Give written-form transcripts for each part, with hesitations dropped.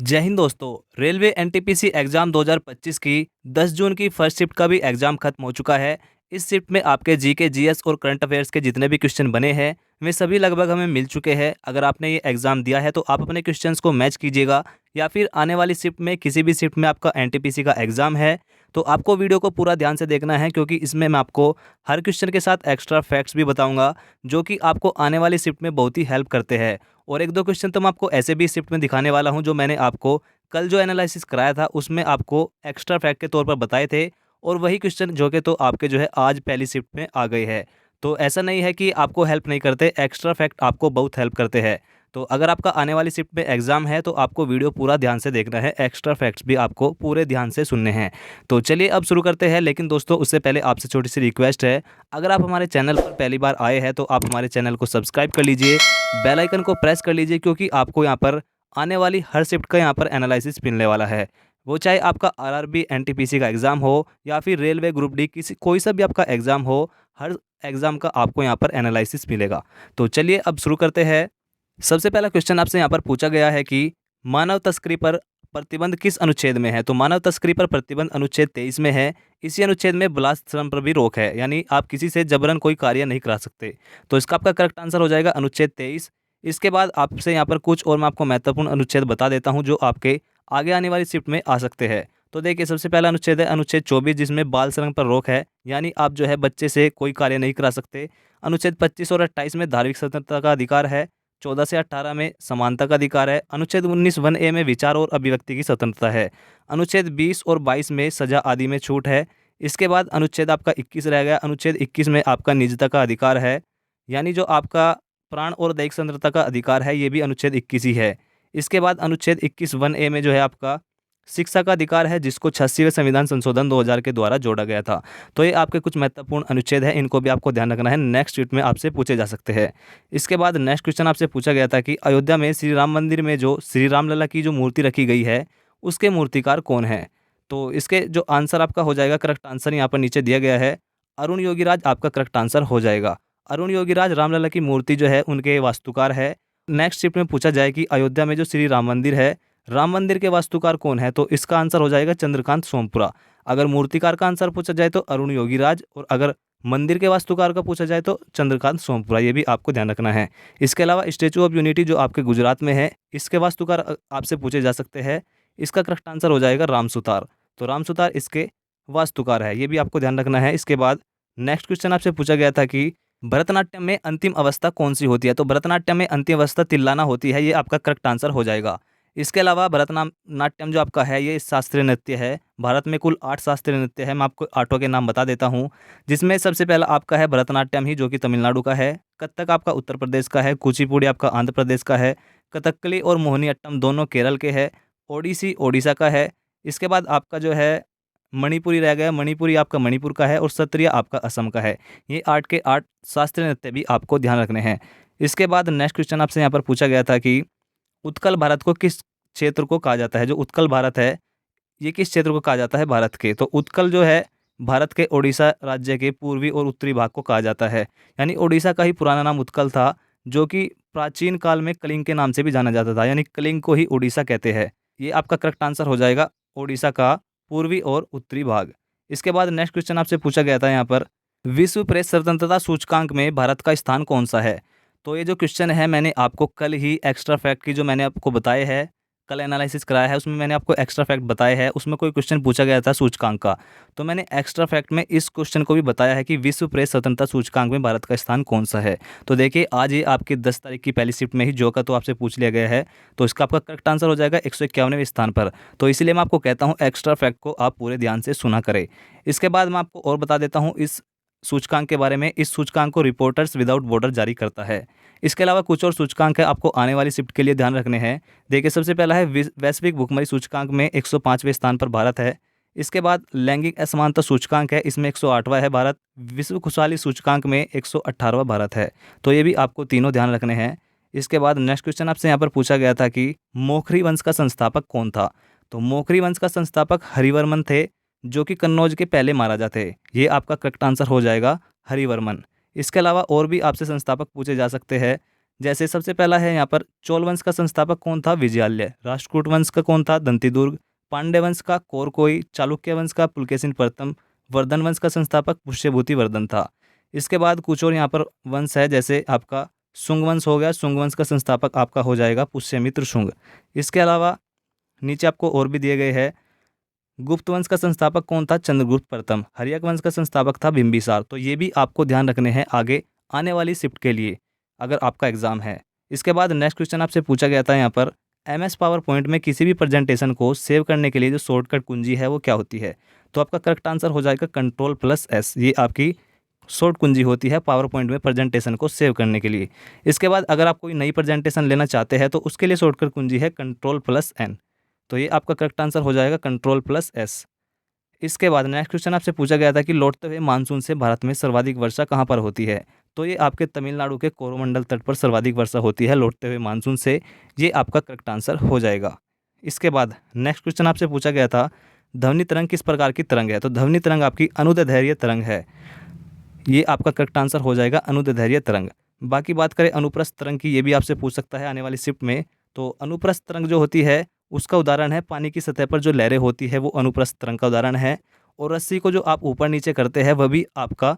जय हिंद दोस्तों। Railway NTPC exam 2025 की 10 जून की फर्स्ट शिफ्ट का भी एग्जाम खत्म हो चुका है। इस शिफ्ट में आपके जीके जीएस और करंट अफेयर्स के जितने भी क्वेश्चन बने हैं वे सभी लगभग हमें मिल चुके हैं। अगर आपने ये एग्जाम दिया है तो आप अपने क्वेश्चंस को मैच कीजिएगा, या फिर आने वाली शिफ्ट में किसी भी शिफ्ट में आपका एनटीपीसी का एग्जाम है तो आपको वीडियो को पूरा ध्यान से देखना है, क्योंकि इसमें मैं आपको हर क्वेश्चन के साथ एक्स्ट्रा फैक्ट्स भी बताऊंगा जो कि आपको आने वाली शिफ्ट में बहुत ही हेल्प करते हैं। और एक दो क्वेश्चन तो मैं आपको ऐसे भी शिफ्ट में दिखाने वाला हूं जो मैंने आपको कल जो एनालिसिस कराया था उसमें आपको एक्स्ट्रा फैक्ट के तौर पर बताए थे, और वही क्वेश्चन जो कि तो आपके जो है आज पहली शिफ्ट में आ गए हैं। तो ऐसा नहीं है कि आपको हेल्प नहीं करते, एक्स्ट्रा फैक्ट आपको बहुत हेल्प करते हैं। तो अगर आपका आने वाली शिफ्ट में एग्जाम है तो आपको वीडियो पूरा ध्यान से देखना है, एक्स्ट्रा फैक्ट्स भी आपको पूरे ध्यान से सुनने हैं। तो चलिए अब शुरू करते हैं, लेकिन दोस्तों उससे पहले आपसे छोटी सी रिक्वेस्ट है। अगर आप हमारे चैनल पर पहली बार आए हैं तो आप हमारे चैनल को सब्सक्राइब कर लीजिए, बेल आइकन को प्रेस कर लीजिए, क्योंकि आपको यहाँ पर आने वाली हर शिफ्ट का यहाँ पर एनालिसिस मिलने वाला है। वो चाहे आपका आरआरबी एनटीपीसी का एग्ज़ाम हो या फिर रेलवे ग्रुप डी किसी कोई सा भी आपका एग्ज़ाम हो, हर एग्ज़ाम का आपको यहाँ पर एनालिसिस मिलेगा। तो चलिए अब शुरू करते हैं। सबसे पहला क्वेश्चन आपसे यहाँ पर पूछा गया है कि मानव तस्करी पर प्रतिबंध किस अनुच्छेद में है। तो मानव तस्करी पर प्रतिबंध अनुच्छेद 23 में है। इसी अनुच्छेद में बलात्कार श्रम पर भी रोक है, यानी आप किसी से जबरन कोई कार्य नहीं करा सकते। तो इसका आपका करेक्ट आंसर हो जाएगा अनुच्छेद 23। इसके बाद आपसे यहाँ पर कुछ और मैं आपको महत्वपूर्ण अनुच्छेद बता देता हूँ जो आपके आगे आने वाली शिफ्ट में आ सकते हैं। तो देखिए सबसे पहला अनुच्छेद है अनुच्छेद 24, जिसमें बाल श्रम पर रोक है, यानी आप जो है बच्चे से कोई कार्य नहीं करा सकते। अनुच्छेद 25 और 28 में धार्मिक स्वतंत्रता का अधिकार है। 14 से 18 में समानता का अधिकार है। अनुच्छेद 19 1A में विचार और अभिव्यक्ति की स्वतंत्रता है। अनुच्छेद 20 और 22 में सजा आदि में छूट है। इसके बाद अनुच्छेद आपका 21 रह गया। अनुच्छेद 21 में आपका निजता का अधिकार है, यानी जो आपका प्राण और दैहिक स्वतंत्रता का अधिकार है, ये भी अनुच्छेद 21 ही है। इसके बाद अनुच्छेद 21 1A में जो है आपका शिक्षा का अधिकार है, जिसको 86वें संविधान संशोधन 2000 के द्वारा जोड़ा गया था। तो ये आपके कुछ महत्वपूर्ण अनुच्छेद हैं, इनको भी आपको ध्यान रखना है, नेक्स्ट वीक में आपसे पूछे जा सकते हैं। इसके बाद नेक्स्ट क्वेश्चन आपसे पूछा गया था कि अयोध्या में श्री राम मंदिर में जो श्री राम लला की जो मूर्ति रखी गई है उसके मूर्तिकार कौन है। तो इसके जो आंसर आपका हो जाएगा, करेक्ट आंसर यहाँ पर नीचे दिया गया है, अरुण योगीराज आपका करेक्ट आंसर हो जाएगा। अरुण योगीराज रामलला की मूर्ति जो है उनके वास्तुकार है। नेक्स्ट शिफ्ट में पूछा जाए कि अयोध्या में जो श्री राम मंदिर है, राम मंदिर के वास्तुकार कौन है, तो इसका आंसर हो जाएगा चंद्रकांत सोमपुरा। अगर मूर्तिकार का आंसर पूछा जाए तो अरुण योगीराज, और अगर मंदिर के वास्तुकार का पूछा जाए तो चंद्रकांत सोमपुरा, ये भी आपको ध्यान रखना है। इसके अलावा स्टेचू ऑफ यूनिटी जो आपके गुजरात में है, इसके वास्तुकार आपसे पूछे जा सकते हैं। इसका करेक्ट आंसर हो जाएगा राम सुतार। तो राम सुतार इसके वास्तुकार है, ये भी आपको ध्यान रखना है। इसके बाद नेक्स्ट क्वेश्चन आपसे पूछा गया था कि भरतनाट्यम में अंतिम अवस्था कौन सी होती है। तो भरतनाट्यम में अंतिम अवस्था तिल्लाना होती है, ये आपका करेक्ट आंसर हो जाएगा। इसके अलावा भरतनाट्यम जो आपका है ये शास्त्रीय नृत्य है। भारत में कुल 8 शास्त्रीय नृत्य है, मैं आपको 8 के नाम बता देता हूँ। जिसमें सबसे पहला आपका है भरतनाट्यम ही, जो कि तमिलनाडु का है। कथक आपका उत्तर प्रदेश का है। कुचिपुड़ी आपका आंध्र प्रदेश का है। कथकली और मोहिनीअट्टम दोनों केरल के है। ओडिसी ओडिशा का है। इसके बाद आपका जो है मणिपुरी रह गया, मणिपुरी आपका मणिपुर का है, और सत्रिय आपका असम का है। ये 8 के 8 शास्त्रीय नृत्य भी आपको ध्यान रखने हैं। इसके बाद नेक्स्ट क्वेश्चन आपसे यहाँ पर पूछा गया था कि उत्कल भारत को किस क्षेत्र को कहा जाता है। जो उत्कल भारत है ये किस क्षेत्र को कहा जाता है भारत के। तो उत्कल जो है भारत के ओडिशा राज्य के पूर्वी और उत्तरी भाग को कहा जाता है, यानी ओडिशा का ही पुराना नाम उत्कल था, जो कि प्राचीन काल में कलिंग के नाम से भी जाना जाता था, यानी कलिंग को ही ओडिशा कहते हैं। ये आपका करेक्ट आंसर हो जाएगा, ओडिशा का पूर्वी और उत्तरी भाग। इसके बाद नेक्स्ट क्वेश्चन आपसे पूछा गया था यहाँ पर विश्व प्रेस स्वतंत्रता सूचकांक में भारत का स्थान कौन सा है। तो ये जो क्वेश्चन है मैंने आपको कल ही एक्स्ट्रा फैक्ट की जो मैंने आपको बताए हैं, कल एनालिसिस कराया है उसमें मैंने आपको एक्स्ट्रा फैक्ट बताए हैं। उसमें कोई क्वेश्चन पूछा गया था सूचकांक का, तो मैंने एक्स्ट्रा फैक्ट में इस क्वेश्चन को भी बताया है कि विश्व प्रेस स्वतंत्रता सूचकांक में भारत का स्थान कौन सा है। तो देखिए आज ये आपकी 10 तारीख की पहली शिफ्ट में ही जो का तो आपसे पूछ लिया गया है, तो इसका आपका करेक्ट आंसर हो जाएगा 151वें स्थान पर। तो इसलिए मैं आपको कहता हूँ एक्स्ट्रा फैक्ट को आप पूरे ध्यान से सुना करें। इसके बाद मैं आपको और बता देता हूँ इस सूचकांक के बारे में। इस सूचकांक को रिपोर्टर्स विदाउट बॉर्डर जारी करता है। इसके अलावा कुछ और सूचकांक है आपको आने वाली शिफ्ट के लिए ध्यान रखने हैं। देखिए सबसे पहला है वैश्विक भुखमरी सूचकांक में 105वें स्थान पर भारत है। इसके बाद लैंगिक असमानता सूचकांक है, इसमें 108वां है भारत। विश्व खुशहाली सूचकांक में 118वां भारत है। तो ये भी आपको तीनों ध्यान रखने हैं। इसके बाद नेक्स्ट क्वेश्चन आपसे यहाँ पर पूछा गया था कि मोखरी वंश का संस्थापक कौन था। तो मोखरी वंश का संस्थापक हरिवर्मन थे, जो कि कन्नौज के पहले महाराजा थे। ये आपका करेक्ट आंसर हो जाएगा हरिवर्मन। इसके अलावा और भी आपसे संस्थापक पूछे जा सकते हैं, जैसे सबसे पहला है यहाँ पर चोल वंश का संस्थापक कौन था? विजयालय। राष्ट्रकूट वंश का कौन था? दंतिदुर्ग। पांड्य वंश का कोरकोई। चालुक्य वंश का पुलकेशिन प्रथम। वर्धन वंश का संस्थापक पुष्यभूति वर्धन था। इसके बाद कुछ और यहाँ पर वंश है, जैसे आपका शुंग वंश हो गया। शुंग वंश का संस्थापक आपका हो जाएगा पुष्यमित्र शुंग। इसके अलावा नीचे आपको और भी दिए गए हैं। गुप्त वंश का संस्थापक कौन था? चंद्रगुप्त प्रथम। हर्यक वंश का संस्थापक था बिंबिसार। तो ये भी आपको ध्यान रखने हैं आगे आने वाली शिफ्ट के लिए अगर आपका एग्जाम है। इसके बाद नेक्स्ट क्वेश्चन आपसे पूछा गया था यहाँ पर MS पावर पॉइंट में किसी भी प्रेजेंटेशन को सेव करने के लिए जो शॉर्टकट कुंजी है वो क्या होती है? तो आपका करेक्ट आंसर हो जाएगा Ctrl+S। ये आपकी शॉर्ट कुंजी होती है पावर पॉइंट में प्रेजेंटेशन को सेव करने के लिए। इसके बाद अगर आप कोई नई प्रेजेंटेशन लेना चाहते हैं तो उसके लिए शॉर्टकट कुंजी है Ctrl+N। तो ये आपका करेक्ट आंसर हो जाएगा Ctrl+S। इसके बाद नेक्स्ट क्वेश्चन आपसे पूछा गया था कि लौटते हुए मानसून से भारत में सर्वाधिक वर्षा कहाँ पर होती है? तो ये आपके तमिलनाडु के कोरोमंडल तट पर सर्वाधिक वर्षा होती है लौटते हुए मानसून से। ये आपका करेक्ट आंसर हो जाएगा। इसके बाद नेक्स्ट क्वेश्चन आपसे पूछा गया था ध्वनि तरंग किस प्रकार की तरंग है? तो ध्वनि तरंग आपकी अनुदैर्ध्य तरंग है। ये आपका करेक्ट आंसर हो जाएगा अनुदैर्ध्य तरंग। बाकी बात करें अनुप्रस्थ तरंग की, ये भी आपसे पूछ सकता है आने वाली शिफ्ट में। तो अनुप्रस्थ तरंग जो होती है उसका उदाहरण है पानी की सतह पर जो लहरें होती है वो अनुप्रस्थ तरंग का उदाहरण है। और रस्सी को जो आप ऊपर नीचे करते हैं वह भी आपका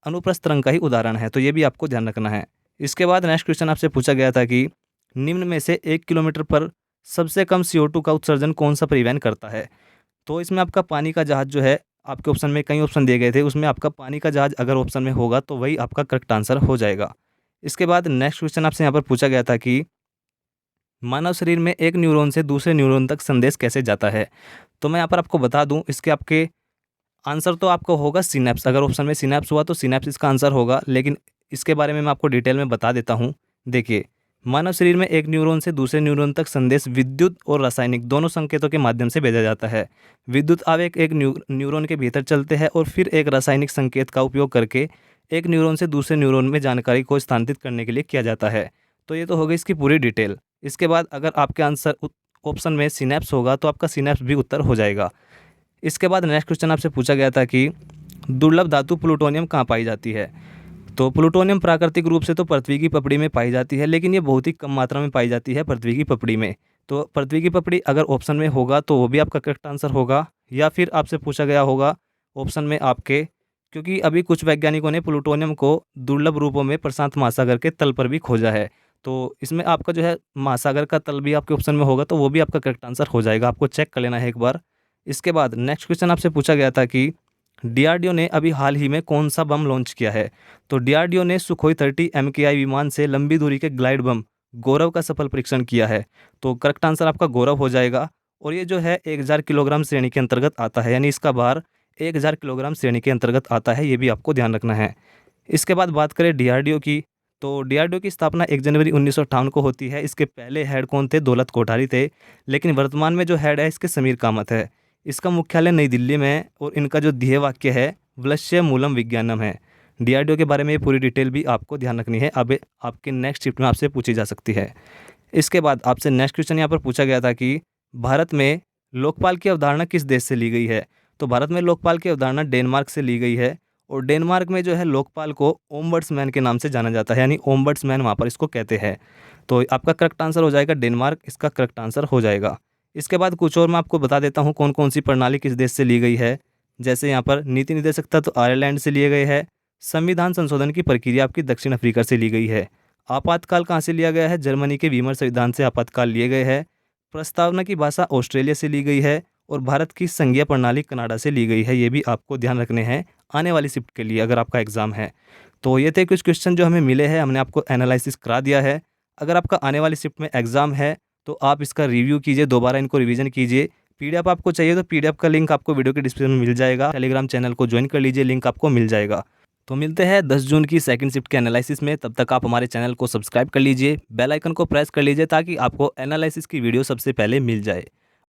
अनुप्रस्थ तरंग का ही उदाहरण है। तो ये भी आपको ध्यान रखना है। इसके बाद नेक्स्ट क्वेश्चन आपसे पूछा गया था कि निम्न में से 1 किलोमीटर पर सबसे कम CO2 का उत्सर्जन कौन सा परिवहन करता है? तो इसमें आपका पानी का जहाज जो है, आपके ऑप्शन में कई ऑप्शन दिए गए थे, उसमें आपका पानी का जहाज अगर ऑप्शन में होगा तो वही आपका करेक्ट आंसर हो जाएगा। इसके बाद नेक्स्ट क्वेश्चन आपसे यहाँ पर पूछा गया था कि मानव शरीर में एक न्यूरॉन से दूसरे न्यूरॉन तक संदेश कैसे जाता है? तो मैं यहाँ पर आपको बता दूं, इसके आपके आंसर तो आपको होगा सिनेप्स। अगर ऑप्शन में सिनेप्स हुआ तो सिनेप्स इसका आंसर होगा, लेकिन इसके बारे में मैं आपको डिटेल में बता देता हूँ। देखिए, मानव शरीर में एक न्यूरॉन से दूसरे न्यूरॉन तक संदेश विद्युत और रासायनिक दोनों संकेतों के माध्यम से भेजा जाता है। विद्युत आवेग एक न्यूरॉन के भीतर चलते हैं और फिर एक रासायनिक संकेत का उपयोग करके एक न्यूरॉन से दूसरे न्यूरॉन में जानकारी को स्थानांतरित करने के लिए किया जाता है। तो ये तो हो गई इसकी पूरी डिटेल। इसके बाद अगर आपके आंसर ऑप्शन में सिनेप्स होगा तो आपका सिनेप्स भी उत्तर हो जाएगा। इसके बाद नेक्स्ट क्वेश्चन आपसे पूछा गया था कि दुर्लभ धातु प्लूटोनियम कहाँ पाई जाती है? तो प्लूटोनियम प्राकृतिक रूप से तो पृथ्वी की पपड़ी में पाई जाती है, लेकिन ये बहुत ही कम मात्रा में पाई जाती है पृथ्वी की पपड़ी में। तो पृथ्वी की पपड़ी अगर ऑप्शन में होगा तो वो भी आपका करेक्ट आंसर होगा, या फिर आपसे पूछा गया होगा ऑप्शन में आपके, क्योंकि अभी कुछ वैज्ञानिकों ने प्लूटोनियम को दुर्लभ रूपों में प्रशांत महासागर के तल पर भी खोजा है। तो इसमें आपका जो है महासागर का तल भी आपके ऑप्शन में होगा तो वो भी आपका करेक्ट आंसर हो जाएगा। आपको चेक कर लेना है एक बार। इसके बाद नेक्स्ट क्वेश्चन आपसे पूछा गया था कि DRDO ने अभी हाल ही में कौन सा बम लॉन्च किया है? तो DRDO ने सुखोई 30 MKI विमान से लंबी दूरी के ग्लाइड बम गौरव का सफल परीक्षण किया है। तो करेक्ट आंसर आपका गौरव हो जाएगा। और ये जो है 1000 किलोग्राम श्रेणी के अंतर्गत आता है, यानी इसका भार 1000 किलोग्राम श्रेणी के अंतर्गत आता है। ये भी आपको ध्यान रखना है। इसके बाद बात करें DRDO की, तो DRDO की स्थापना 1 जनवरी 1958 को होती है। इसके पहले हेड कौन थे? दौलत कोठारी थे, लेकिन वर्तमान में जो हेड है इसके समीर कामत है। इसका मुख्यालय नई दिल्ली में है और इनका जो ध्येय वाक्य है वलश्य मूलम विज्ञानम है। DRDO के बारे में ये पूरी डिटेल भी आपको ध्यान रखनी है, अब आपके नेक्स्ट शिफ्ट में आपसे पूछी जा सकती है। इसके बाद आपसे नेक्स्ट क्वेश्चन यहाँ पर पूछा गया था कि भारत में लोकपाल की अवधारणा किस देश से ली गई है? तो भारत में लोकपाल की अवधारणा डेनमार्क से ली गई है। और डेनमार्क में जो है लोकपाल को ओम्बड्समैन के नाम से जाना जाता है, यानी ओम्बड्समैन वहाँ पर इसको कहते हैं। तो आपका करेक्ट आंसर हो जाएगा डेनमार्क, इसका करेक्ट आंसर हो जाएगा। इसके बाद कुछ और मैं आपको बता देता हूँ कौन कौन सी प्रणाली किस देश से ली गई है। जैसे यहाँ पर नीति निर्देशकता तो आयरलैंड से लिए गए है। संविधान संशोधन की प्रक्रिया आपकी दक्षिण अफ्रीका से ली गई है। आपातकाल कहाँ से लिया गया है? जर्मनी के वीमर संविधान से आपातकाल लिए गए हैं। प्रस्तावना की भाषा ऑस्ट्रेलिया से ली गई है और भारत की संघीय प्रणाली कनाडा से ली गई है। ये भी आपको ध्यान रखने हैं आने वाली शिफ्ट के लिए अगर आपका एग्जाम है। तो ये थे कुछ क्वेश्चन जो हमें मिले हैं, हमने आपको एनालिसिस करा दिया है। अगर आपका आने वाली शिफ्ट में एग्जाम है तो आप इसका रिव्यू कीजिए, दोबारा इनको रिवीजन कीजिए। PDF आपको चाहिए तो PDF का लिंक आपको वीडियो के डिस्क्रिप्शन में मिल जाएगा। टेलीग्राम चैनल को ज्वाइन कर लीजिए, लिंक आपको मिल जाएगा। तो मिलते हैं 10 जून की सेकंड शिफ्ट के एनालिसिस में। तब तक आप हमारे चैनल को सब्सक्राइब कर लीजिए, बेल आइकन को प्रेस कर लीजिए ताकि आपको एनालिसिस की वीडियो सबसे पहले मिल जाए।